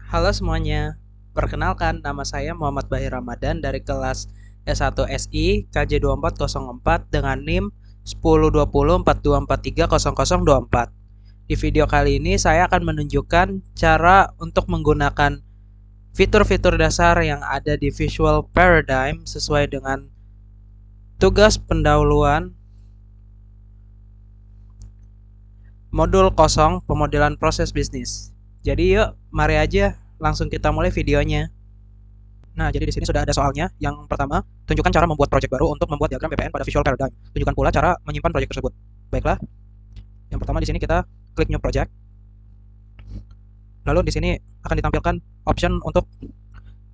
Halo semuanya, perkenalkan nama saya Muhammad Bahir Ramadan dari kelas S1 SI KJ2404 dengan NIM 102042430024. Di video kali ini saya akan menunjukkan cara untuk menggunakan fitur-fitur dasar yang ada di Visual Paradigm sesuai dengan tugas pendahuluan modul kosong pemodelan proses bisnis. Jadi yuk, mari aja langsung kita mulai videonya. Nah, jadi di sini sudah ada soalnya. Yang pertama, tunjukkan cara membuat project baru untuk membuat diagram BPN pada Visual Paradigm. Tunjukkan pula cara menyimpan project tersebut. Baiklah, yang pertama di sini kita klik New Project. Lalu di sini akan ditampilkan option untuk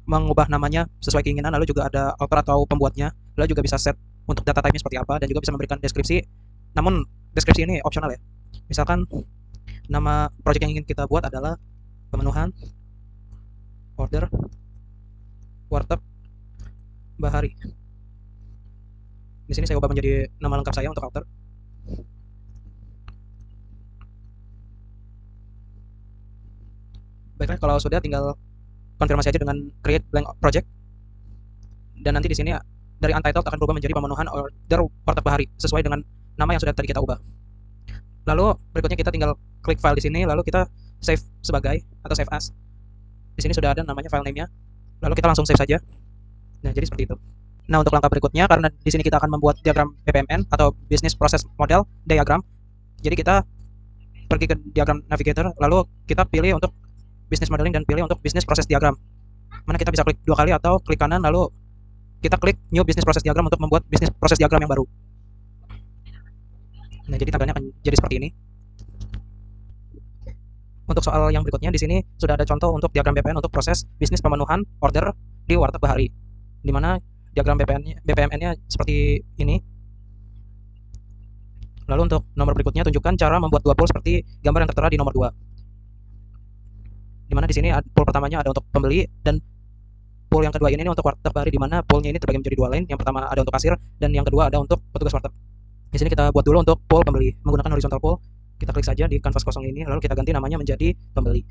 mengubah namanya sesuai keinginan. Lalu juga ada author atau pembuatnya. Lalu juga bisa set untuk data type-nya seperti apa dan juga bisa memberikan deskripsi. Namun deskripsi ini opsional ya. Misalkan nama project yang ingin kita buat adalah pemenuhan order warteg Bahari. Di sini saya ubah menjadi nama lengkap saya untuk author. Baiklah, kalau sudah tinggal konfirmasi aja dengan create blank project, dan nanti di sini dari untitled akan berubah menjadi pemenuhan order warteg Bahari sesuai dengan nama yang sudah tadi kita ubah. Lalu berikutnya kita tinggal klik file di sini, lalu kita save sebagai atau save as. Di sini sudah ada namanya file name-nya. Lalu kita langsung save saja. Nah, jadi seperti itu. Nah, untuk langkah berikutnya, karena di sini kita akan membuat diagram BPMN atau Business Process Model Diagram. Jadi kita pergi ke diagram navigator, lalu kita pilih untuk business modeling dan pilih untuk business process diagram. Mana kita bisa klik dua kali atau klik kanan, lalu kita klik new business process diagram untuk membuat business process diagram yang baru. Nah, jadi tampilannya akan jadi seperti ini. Untuk soal yang berikutnya di sini sudah ada contoh untuk diagram BPN untuk proses bisnis pemenuhan order di warteg Bahari. Di mana diagram BPMN-nya seperti ini. Lalu untuk nomor berikutnya tunjukkan cara membuat dua pool seperti gambar yang tertera di nomor 2. Di mana di sini pool pertamanya ada untuk pembeli dan pool yang kedua ini untuk warteg Bahari, di mana poolnya ini terbagi menjadi dua line. Yang pertama ada untuk kasir dan yang kedua ada untuk petugas warteg. Di sini kita buat dulu untuk pool pembeli menggunakan horizontal pool. Kita klik saja di kanvas kosong ini, lalu kita ganti namanya menjadi pembeli.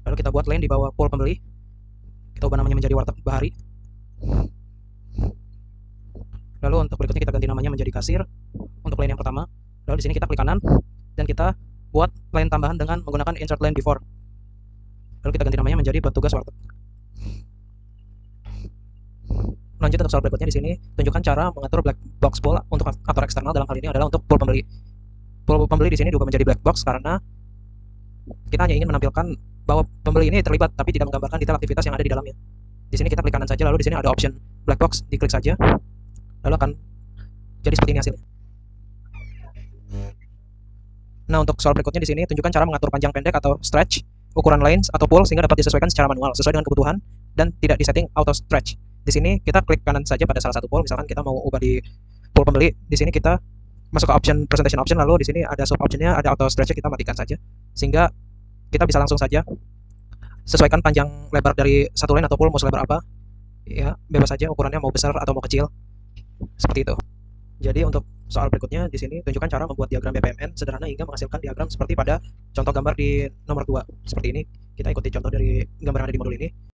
Lalu kita buat line di bawah pool pembeli. Kita ubah namanya menjadi warteg Bahari. Lalu untuk berikutnya kita ganti namanya menjadi kasir untuk line yang pertama. Lalu di sini kita klik kanan dan kita buat line tambahan dengan menggunakan insert line before. Lalu kita ganti namanya menjadi petugas warteg. Lanjut untuk soal berikutnya di sini, tunjukkan cara mengatur black box pool untuk aktor eksternal. Dalam hal ini adalah untuk pool pembeli. Pool pembeli di sini diubah menjadi black box karena kita hanya ingin menampilkan bahwa pembeli ini terlibat tapi tidak menggambarkan detail aktivitas yang ada di dalamnya. Di sini kita klik kanan saja, lalu di sini ada option black box, diklik saja, lalu akan jadi seperti ini hasilnya. Nah, untuk soal berikutnya di sini tunjukkan cara mengatur panjang pendek atau stretch, ukuran lines atau pool sehingga dapat disesuaikan secara manual sesuai dengan kebutuhan dan tidak disetting auto stretch. Di sini kita klik kanan saja pada salah satu pool, misalkan kita mau ubah di pool pembeli. Di sini kita masuk ke option presentation option, lalu di sini ada sub optionnya, ada auto stretch, kita matikan saja sehingga kita bisa langsung saja sesuaikan panjang lebar dari satu line atau pool mau selebar apa, ya bebas saja ukurannya mau besar atau mau kecil seperti itu. Jadi untuk soal berikutnya di sini tunjukkan cara membuat diagram BPMN sederhana hingga menghasilkan diagram seperti pada contoh gambar di nomor 2. Seperti ini, kita ikuti contoh dari gambar yang ada di modul ini.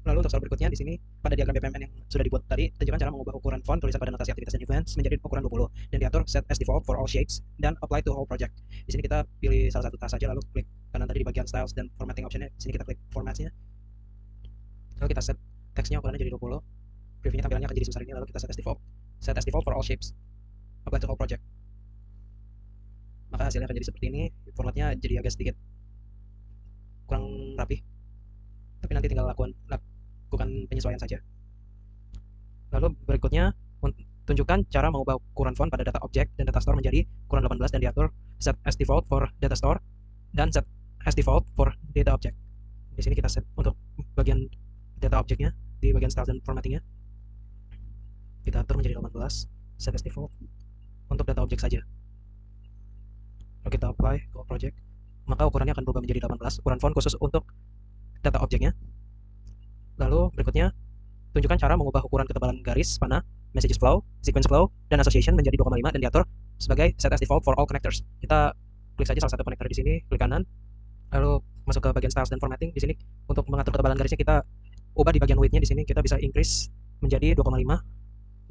Lalu untuk soal berikutnya di sini pada diagram BPMN yang sudah dibuat tadi, tunjukkan cara mengubah ukuran font tulisan pada notasi aktivitas dan events menjadi ukuran 20 dan diatur set as default for all shapes dan apply to whole project. Di sini kita pilih salah satu tas saja lalu klik kanan tadi di bagian styles dan formatting optionnya. Di sini kita klik formatnya. Lalu kita set teksnya ukurannya jadi 20. Previewnya tampilannya akan jadi sebesar ini lalu kita set as default. Set as default for all shapes. Apply to whole project. Maka hasilnya akan jadi seperti ini. Formatnya jadi agak sedikit kurang rapi. Tapi nanti tinggal lakukan penyesuaian saja. Lalu berikutnya tunjukkan cara mengubah ukuran font pada data objek dan data store menjadi ukuran 18 dan diatur set as default for data store dan set as default for data object. Di sini kita set untuk bagian data objeknya di bagian style dan formattingnya. Kita atur menjadi 18 set as default untuk data objek saja. Lalu kita apply ke project, maka ukurannya akan berubah menjadi 18 ukuran font khusus untuk data objeknya. Lalu berikutnya tunjukkan cara mengubah ukuran ketebalan garis panah, messages flow, sequence flow, dan association menjadi 2,5 dan diatur sebagai set as default for all connectors. Kita klik saja salah satu connector di sini, klik kanan, lalu masuk ke bagian styles dan formatting. Di sini untuk mengatur ketebalan garisnya kita ubah di bagian width-nya. Di sini kita bisa increase menjadi 2,5,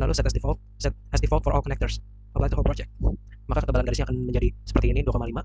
lalu set as default for all connectors, apply to whole project. Maka ketebalan garisnya akan menjadi seperti ini 2,5.